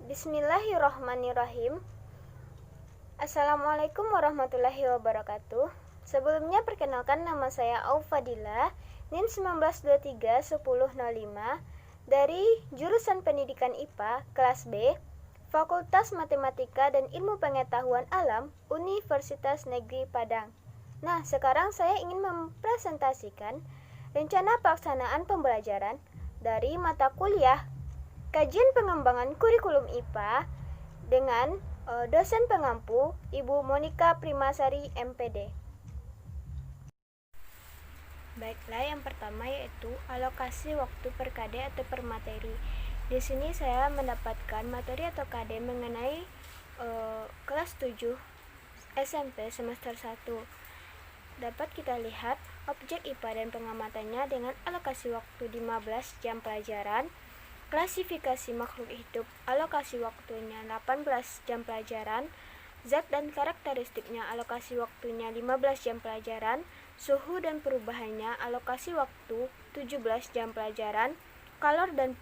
Bismillahirrahmanirrahim. Assalamualaikum warahmatullahi wabarakatuh. Sebelumnya perkenalkan, nama saya Aufadila, NIM 19231005 dari jurusan Pendidikan IPA kelas B, Fakultas Matematika dan Ilmu Pengetahuan Alam, Universitas Negeri Padang. Nah, sekarang saya ingin mempresentasikan rencana pelaksanaan pembelajaran dari mata kuliah Kajian Pengembangan Kurikulum IPA dengan dosen pengampu Ibu Monika Primasari MPD. Baiklah, yang pertama yaitu alokasi waktu per KD atau per materi. Di sini saya mendapatkan materi atau KD mengenai kelas 7 SMP semester 1. Dapat kita lihat objek IPA dan pengamatannya dengan alokasi waktu 15 jam pelajaran. Klasifikasi makhluk hidup, alokasi waktunya 18 jam pelajaran. Zat dan karakteristiknya, alokasi waktunya 15 jam pelajaran. Suhu dan perubahannya, alokasi waktu 17 jam pelajaran. Kalor dan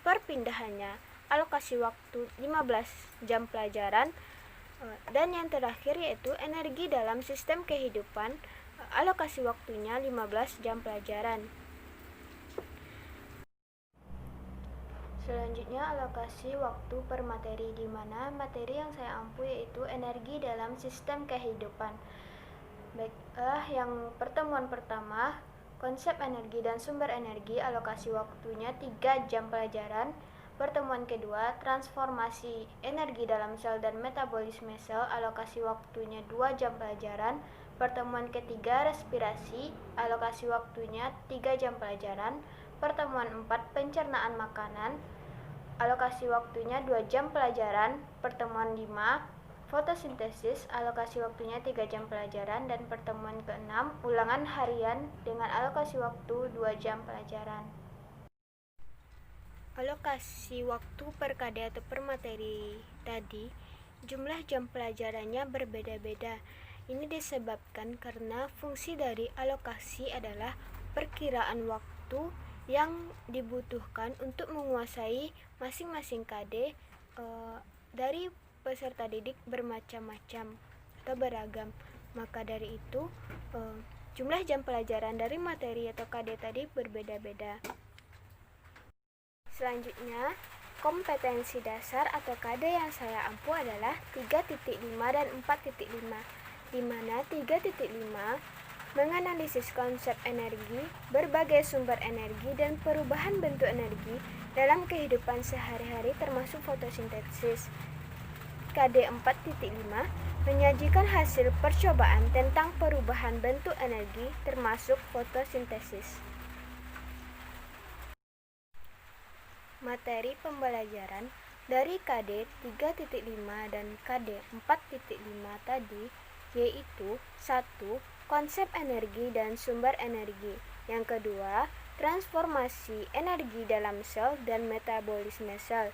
perpindahannya, alokasi waktu 15 jam pelajaran. Dan yang terakhir yaitu energi dalam sistem kehidupan, alokasi waktunya 15 jam pelajaran. Selanjutnya alokasi waktu per materi, di mana materi yang saya ampu yaitu energi dalam sistem kehidupan. Baiklah, yang pertemuan pertama, konsep energi dan sumber energi, alokasi waktunya 3 jam pelajaran. Pertemuan kedua, transformasi energi dalam sel dan metabolisme sel, alokasi waktunya 2 jam pelajaran. Pertemuan ketiga, respirasi, alokasi waktunya 3 jam pelajaran. Pertemuan 4, pencernaan makanan, alokasi waktunya 2 jam pelajaran. Pertemuan 5, fotosintesis, alokasi waktunya 3 jam pelajaran. Dan pertemuan ke-6, ulangan harian dengan alokasi waktu 2 jam pelajaran. Alokasi waktu per KD atau per materi tadi, jumlah jam pelajarannya berbeda-beda. Ini disebabkan karena fungsi dari alokasi adalah perkiraan waktu yang dibutuhkan untuk menguasai masing-masing KD dari peserta didik bermacam-macam atau beragam. Maka dari itu jumlah jam pelajaran dari materi atau KD tadi berbeda-beda. Selanjutnya, kompetensi dasar atau KD yang saya ampu adalah 3.5 dan 4.5, di mana 3.5 menganalisis konsep energi, berbagai sumber energi, dan perubahan bentuk energi dalam kehidupan sehari-hari termasuk fotosintesis. KD 4.5 menyajikan hasil percobaan tentang perubahan bentuk energi termasuk fotosintesis. Materi pembelajaran dari KD 3.5 dan KD 4.5 tadi yaitu 1. Konsep energi dan sumber energi. Yang kedua, transformasi energi dalam sel dan metabolisme sel.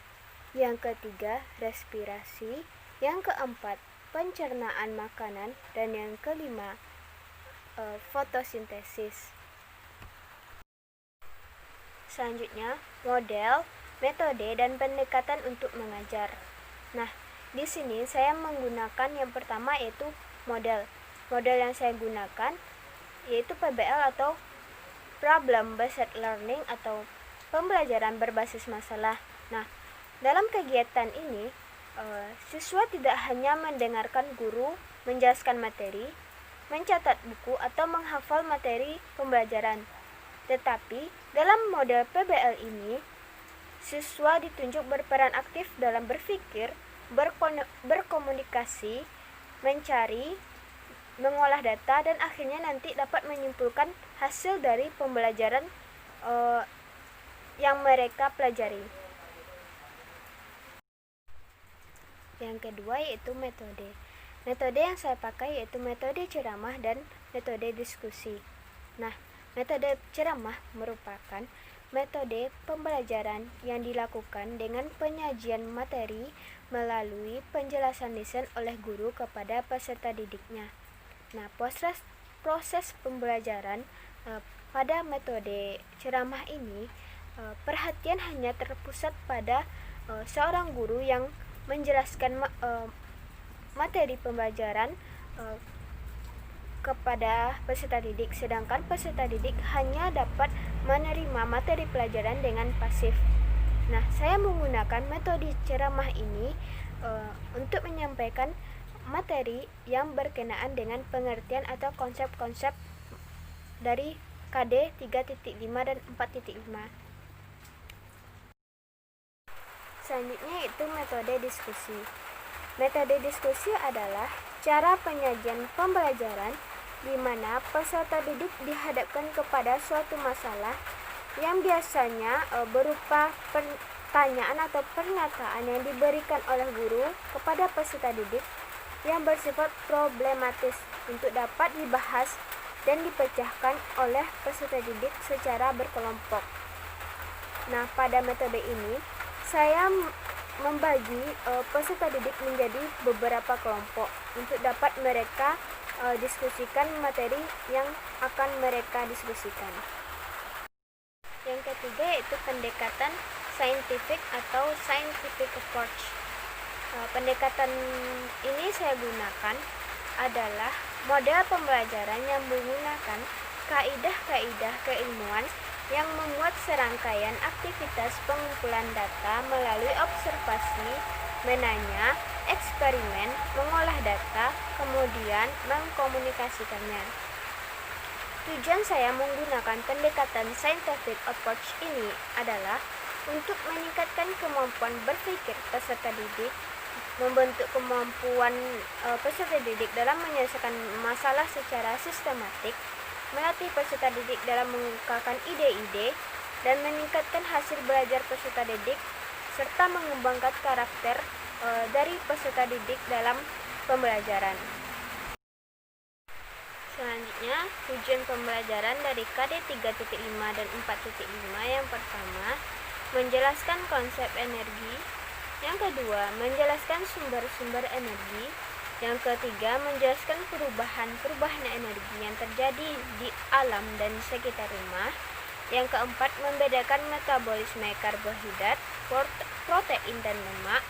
Yang ketiga, respirasi. Yang keempat, pencernaan makanan. Dan yang kelima, fotosintesis. Selanjutnya, model, metode, dan pendekatan untuk mengajar. Nah, di sini saya menggunakan yang pertama yaitu model. Model yang saya gunakan yaitu PBL atau Problem Based Learning atau pembelajaran berbasis masalah. Nah, dalam kegiatan ini, siswa tidak hanya mendengarkan guru menjelaskan materi, mencatat buku, atau menghafal materi pembelajaran. Tetapi, dalam model PBL ini, siswa ditunjuk berperan aktif dalam berpikir, berkomunikasi, mencari, mengolah data, dan akhirnya nanti dapat menyimpulkan hasil dari pembelajaran yang mereka pelajari. Yang kedua yaitu metode. Metode yang saya pakai yaitu metode ceramah dan metode diskusi. Nah, metode ceramah merupakan metode pembelajaran yang dilakukan dengan penyajian materi melalui penjelasan lisan oleh guru kepada peserta didiknya. Nah, proses pembelajaran pada metode ceramah ini perhatian hanya terpusat pada seorang guru yang menjelaskan materi pembelajaran kepada peserta didik, sedangkan peserta didik hanya dapat menerima materi pelajaran dengan pasif. Nah, saya menggunakan metode ceramah ini untuk menyampaikan materi yang berkenaan dengan pengertian atau konsep-konsep dari KD 3.5 dan 4.5. Selanjutnya itu metode diskusi. Metode diskusi adalah cara penyajian pembelajaran di mana peserta didik dihadapkan kepada suatu masalah yang biasanya berupa pertanyaan atau pernyataan yang diberikan oleh guru kepada peserta didik yang bersifat problematis untuk dapat dibahas dan dipecahkan oleh peserta didik secara berkelompok. Nah, pada metode ini saya membagi peserta didik menjadi beberapa kelompok untuk dapat mereka diskusikan materi yang akan mereka diskusikan. Yang ketiga yaitu pendekatan scientific atau scientific approach. Pendekatan ini saya gunakan adalah model pembelajaran yang menggunakan kaidah-kaidah keilmuan yang membuat serangkaian aktivitas pengumpulan data melalui observasi, menanya, eksperimen, mengolah data, kemudian mengkomunikasikannya. Tujuan saya menggunakan pendekatan scientific approach ini adalah untuk meningkatkan kemampuan berpikir peserta didik, membentuk kemampuan peserta didik dalam menyelesaikan masalah secara sistematik, melatih peserta didik dalam mengungkapkan ide-ide, dan meningkatkan hasil belajar peserta didik, serta mengembangkan karakter dari peserta didik dalam pembelajaran. Selanjutnya, tujuan pembelajaran dari KD 3.5 dan 4.5 yang pertama, menjelaskan konsep energi. Yang kedua, menjelaskan sumber-sumber energi. Yang ketiga, menjelaskan perubahan energi yang terjadi di alam dan sekitar rumah. Yang keempat, membedakan metabolisme karbohidrat, protein, dan lemak.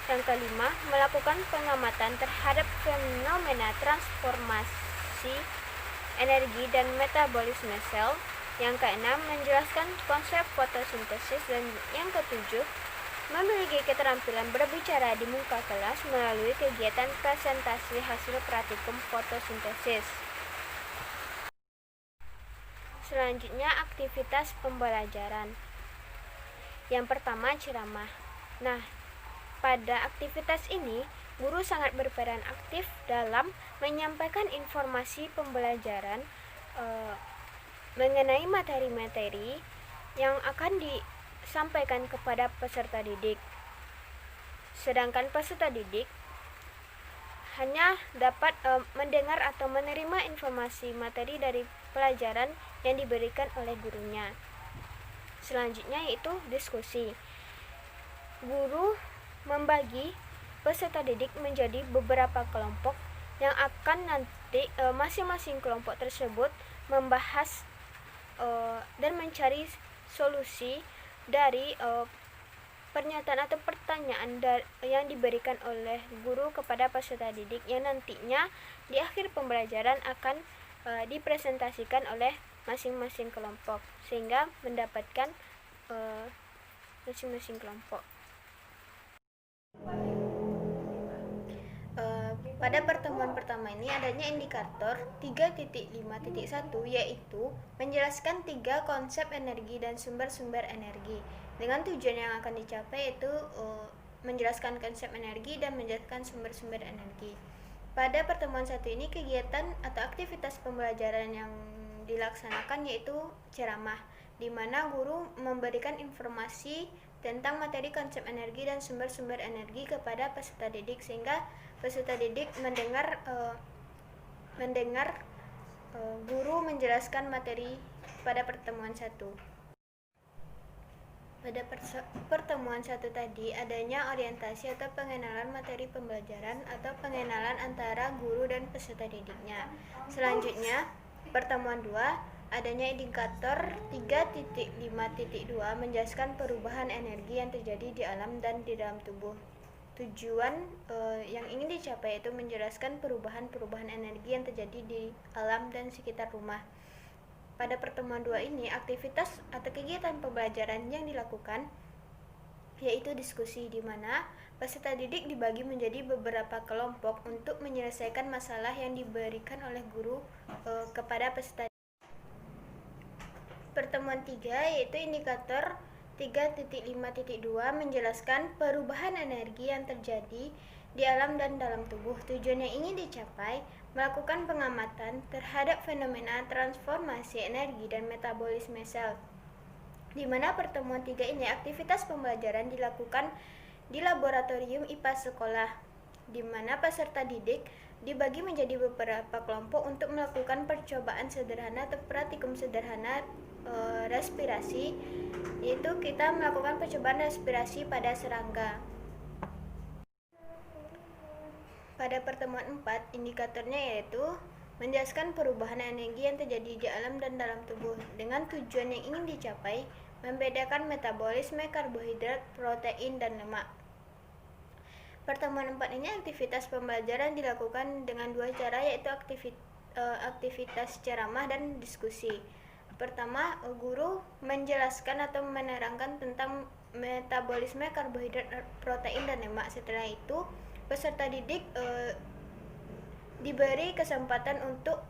Yang kelima, melakukan pengamatan terhadap fenomena transformasi energi dan metabolisme sel. Yang keenam, menjelaskan konsep fotosintesis. Dan yang ketujuh, memiliki keterampilan berbicara di muka kelas melalui kegiatan presentasi hasil praktikum fotosintesis. Selanjutnya, aktivitas pembelajaran. Yang pertama, ceramah. Nah, pada aktivitas ini, guru sangat berperan aktif dalam menyampaikan informasi pembelajaran mengenai materi-materi yang akan disampaikan kepada peserta didik. Sedangkan peserta didik hanya dapat mendengar atau menerima informasi materi dari pelajaran yang diberikan oleh gurunya. Selanjutnya yaitu diskusi. Guru membagi peserta didik menjadi beberapa kelompok yang akan nanti masing-masing kelompok tersebut membahas dan mencari solusi dari pernyataan atau pertanyaan yang diberikan oleh guru kepada peserta didik yang nantinya di akhir pembelajaran akan dipresentasikan oleh masing-masing kelompok sehingga mendapatkan masing-masing kelompok. Pada pertemuan pertama ini adanya indikator 3.5.1 yaitu menjelaskan 3 konsep energi dan sumber-sumber energi dengan tujuan yang akan dicapai yaitu menjelaskan konsep energi dan menjelaskan sumber-sumber energi. Pada pertemuan satu ini kegiatan atau aktivitas pembelajaran yang dilaksanakan yaitu ceramah, di mana guru memberikan informasi tentang materi konsep energi dan sumber-sumber energi kepada peserta didik sehingga peserta didik mendengar guru menjelaskan materi pada pertemuan satu. Pada pertemuan satu tadi adanya orientasi atau pengenalan materi pembelajaran atau pengenalan antara guru dan peserta didiknya. Selanjutnya pertemuan 2 adanya indikator 3.5.2 menjelaskan perubahan energi yang terjadi di alam dan di dalam tubuh. Tujuan yang ingin dicapai itu menjelaskan perubahan-perubahan energi yang terjadi di alam dan sekitar rumah. Pada pertemuan 2 ini, aktivitas atau kegiatan pembelajaran yang dilakukan yaitu diskusi, di mana peserta didik dibagi menjadi beberapa kelompok untuk menyelesaikan masalah yang diberikan oleh guru kepada peserta. Pertemuan 3 yaitu indikator 3.5.2 menjelaskan perubahan energi yang terjadi di alam dan dalam tubuh. Tujuan yang ingin dicapai melakukan pengamatan terhadap fenomena transformasi energi dan metabolisme sel, di mana pertemuan 3 ini aktivitas pembelajaran dilakukan di laboratorium IPA sekolah, di mana peserta didik dibagi menjadi beberapa kelompok untuk melakukan percobaan sederhana atau praktikum sederhana respirasi, yaitu kita melakukan percobaan respirasi pada serangga. Pada pertemuan 4, indikatornya yaitu menjelaskan perubahan energi yang terjadi di alam dan dalam tubuh dengan tujuan yang ingin dicapai membedakan metabolisme karbohidrat, protein, dan lemak. Pertemuan 4 ini aktivitas pembelajaran dilakukan dengan 2 cara, yaitu aktivitas ceramah dan diskusi. Pertama, guru menjelaskan atau menerangkan tentang metabolisme karbohidrat, protein, dan lemak. Setelah itu, peserta didik diberi kesempatan untuk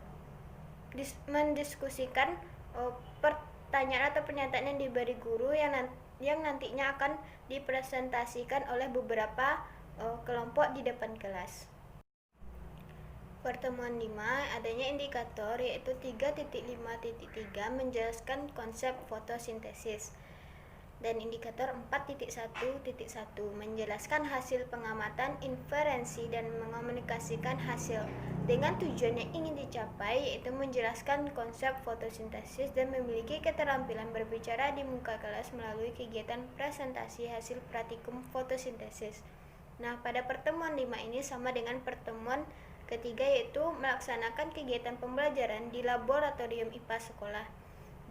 mendiskusikan pertanyaan atau pernyataan yang diberi guru yang nantinya akan dipresentasikan oleh beberapa kelompok di depan kelas. Pertemuan 5, adanya indikator yaitu 3.5.3 menjelaskan konsep fotosintesis, dan indikator 4.1.1 menjelaskan hasil pengamatan, inferensi, dan mengomunikasikan hasil dengan tujuan yang ingin dicapai yaitu menjelaskan konsep fotosintesis dan memiliki keterampilan berbicara di muka kelas melalui kegiatan presentasi hasil praktikum fotosintesis. Nah, pada pertemuan 5 ini sama dengan pertemuan ketiga, yaitu melaksanakan kegiatan pembelajaran di laboratorium IPA sekolah,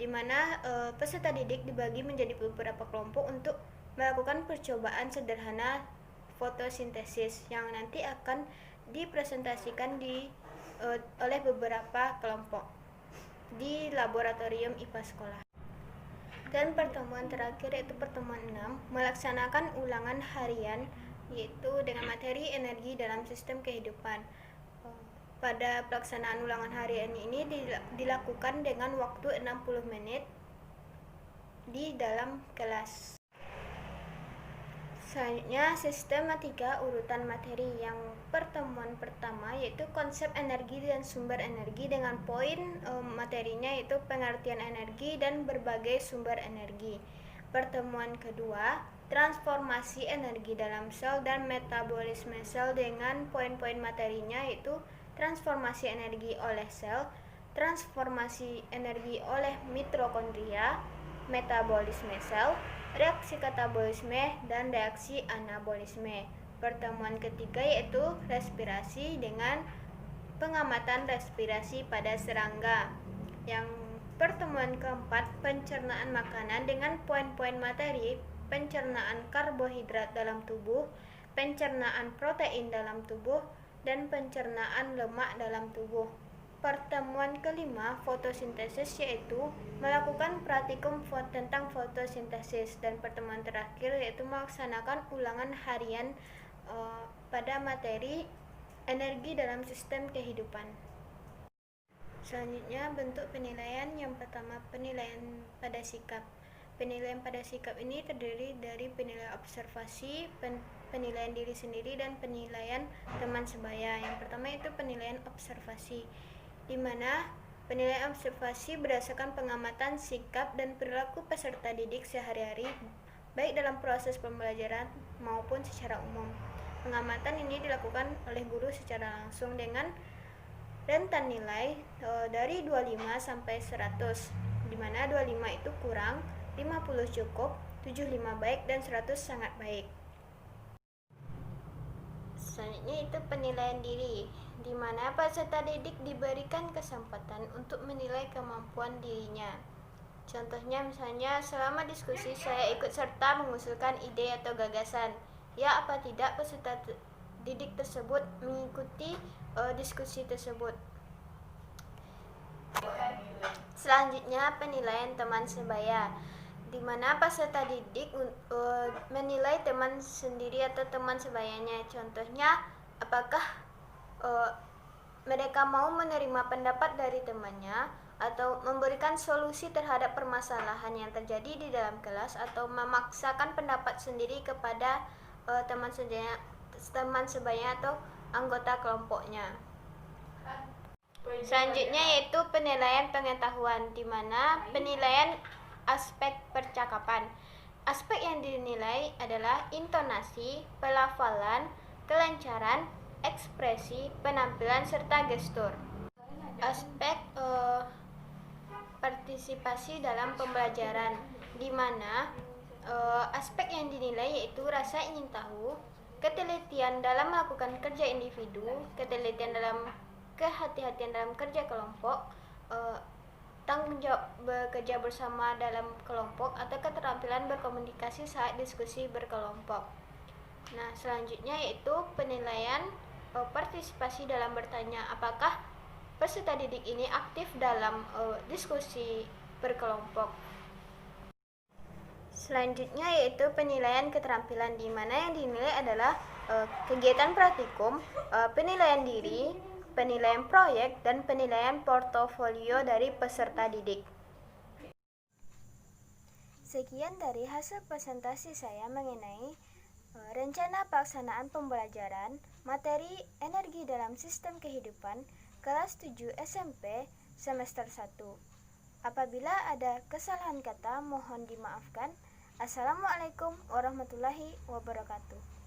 di mana peserta didik dibagi menjadi beberapa kelompok untuk melakukan percobaan sederhana fotosintesis yang nanti akan dipresentasikan oleh beberapa kelompok di laboratorium IPA sekolah. Dan pertemuan terakhir yaitu pertemuan 6, melaksanakan ulangan harian yaitu dengan materi energi dalam sistem kehidupan. Pada pelaksanaan ulangan harian ini dilakukan dengan waktu 60 menit di dalam kelas. Selanjutnya, sistematika urutan materi. Yang pertemuan pertama yaitu konsep energi dan sumber energi dengan poin materinya yaitu pengertian energi dan berbagai sumber energi. Pertemuan kedua, transformasi energi dalam sel dan metabolisme sel dengan poin-poin materinya yaitu transformasi energi oleh sel, transformasi energi oleh mitokondria, metabolisme sel, reaksi katabolisme, dan reaksi anabolisme. Pertemuan ketiga yaitu respirasi dengan pengamatan respirasi pada serangga. Yang pertemuan keempat, pencernaan makanan dengan poin-poin materi, pencernaan karbohidrat dalam tubuh, pencernaan protein dalam tubuh, dan pencernaan lemak dalam tubuh. Pertemuan kelima, fotosintesis, yaitu melakukan praktikum tentang fotosintesis. Dan pertemuan terakhir yaitu melaksanakan ulangan harian pada materi energi dalam sistem kehidupan. Selanjutnya, bentuk penilaian. Yang pertama, penilaian pada sikap. Penilaian pada sikap ini terdiri dari penilaian observasi, penilaian diri sendiri, dan penilaian teman sebaya. Yang pertama itu penilaian observasi, di mana penilaian observasi berdasarkan pengamatan sikap dan perilaku peserta didik sehari-hari, baik dalam proses pembelajaran maupun secara umum. Pengamatan ini dilakukan oleh guru secara langsung dengan rentan nilai dari 25 sampai 100, di mana 25 itu kurang, 50 cukup, 75 baik, dan 100 sangat baik. Selanjutnya itu penilaian diri, di mana peserta didik diberikan kesempatan untuk menilai kemampuan dirinya. Contohnya misalnya selama diskusi saya ikut serta mengusulkan ide atau gagasan. Ya apa tidak peserta didik tersebut mengikuti diskusi tersebut. Selanjutnya penilaian teman sebaya, di mana peserta didik menilai teman sendiri atau teman sebayanya. Contohnya apakah mereka mau menerima pendapat dari temannya atau memberikan solusi terhadap permasalahan yang terjadi di dalam kelas atau memaksakan pendapat sendiri kepada teman sebaya atau anggota kelompoknya. Selanjutnya yaitu penilaian pengetahuan, di mana penilaian aspek percakapan. Aspek yang dinilai adalah intonasi, pelafalan, kelancaran, ekspresi, penampilan, serta gestur. Aspek partisipasi dalam pembelajaran, di mana aspek yang dinilai yaitu rasa ingin tahu, ketelitian dalam melakukan kerja individu, ketelitian dalam kehati-hatian dalam kerja kelompok, tanggung jawab bekerja bersama dalam kelompok, atau keterampilan berkomunikasi saat diskusi berkelompok. Nah, selanjutnya yaitu penilaian partisipasi dalam bertanya, apakah peserta didik ini aktif dalam diskusi berkelompok. Selanjutnya yaitu penilaian keterampilan, di mana yang dinilai adalah kegiatan praktikum, penilaian diri, penilaian proyek, dan penilaian portofolio dari peserta didik. Sekian dari hasil presentasi saya mengenai rencana pelaksanaan pembelajaran materi energi dalam sistem kehidupan kelas 7 SMP semester 1. Apabila ada kesalahan kata mohon dimaafkan. Assalamualaikum warahmatullahi wabarakatuh.